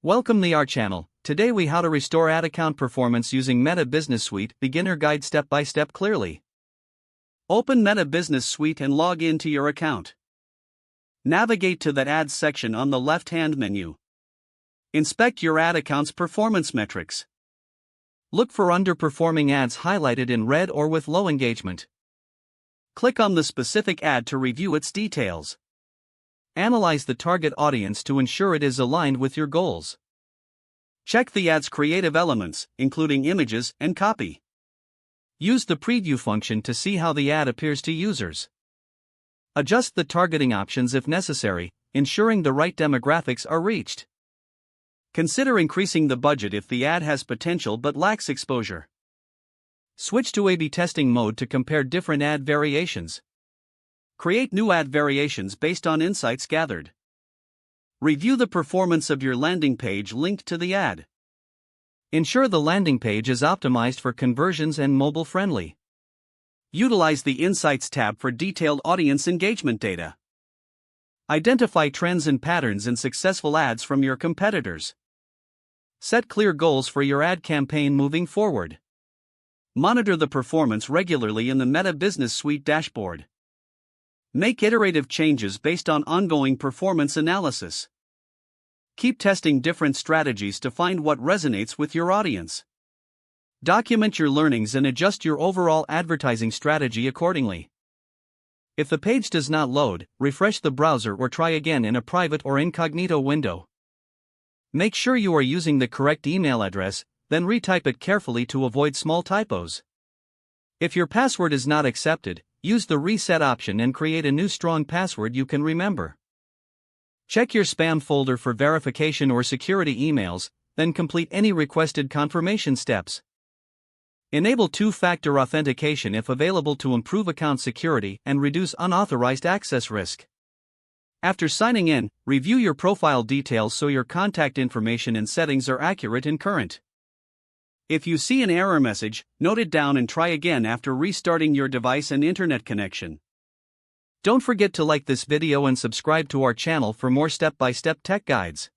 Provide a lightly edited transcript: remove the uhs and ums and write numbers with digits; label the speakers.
Speaker 1: Welcome to our channel. Today we how to restore ad account performance using Meta Business Suite beginner guide step by step clearly. Open Meta Business Suite and log in to your account. Navigate to the ads section on the left-hand menu. Inspect your ad account's performance metrics. Look for underperforming ads highlighted in red or with low engagement. Click on the specific ad to review its details. Analyze the target audience to ensure it is aligned with your goals. Check the ad's creative elements, including images and copy. Use the preview function to see how the ad appears to users. Adjust the targeting options if necessary, ensuring the right demographics are reached. Consider increasing the budget if the ad has potential but lacks exposure. Switch to A/B testing mode to compare different ad variations. Create new ad variations based on insights gathered. Review the performance of your landing page linked to the ad. Ensure the landing page is optimized for conversions and mobile friendly. Utilize the Insights tab for detailed audience engagement data. Identify trends and patterns in successful ads from your competitors. Set clear goals for your ad campaign moving forward. Monitor the performance regularly in the Meta Business Suite dashboard. Make iterative changes based on ongoing performance analysis. Keep testing different strategies to find what resonates with your audience. Document your learnings and adjust your overall advertising strategy accordingly. If the page does not load, refresh the browser or try again in a private or incognito window. Make sure you are using the correct email address, then retype it carefully to avoid small typos. If your password is not accepted, use the reset option and create a new strong password you can remember. Check your spam folder for verification or security emails, then complete any requested confirmation steps. Enable two-factor authentication if available to improve account security and reduce unauthorized access risk. After signing in, review your profile details so your contact information and settings are accurate and current. If you see an error message, note it down and try again after restarting your device and internet connection. Don't forget to like this video and subscribe to our channel for more step-by-step tech guides.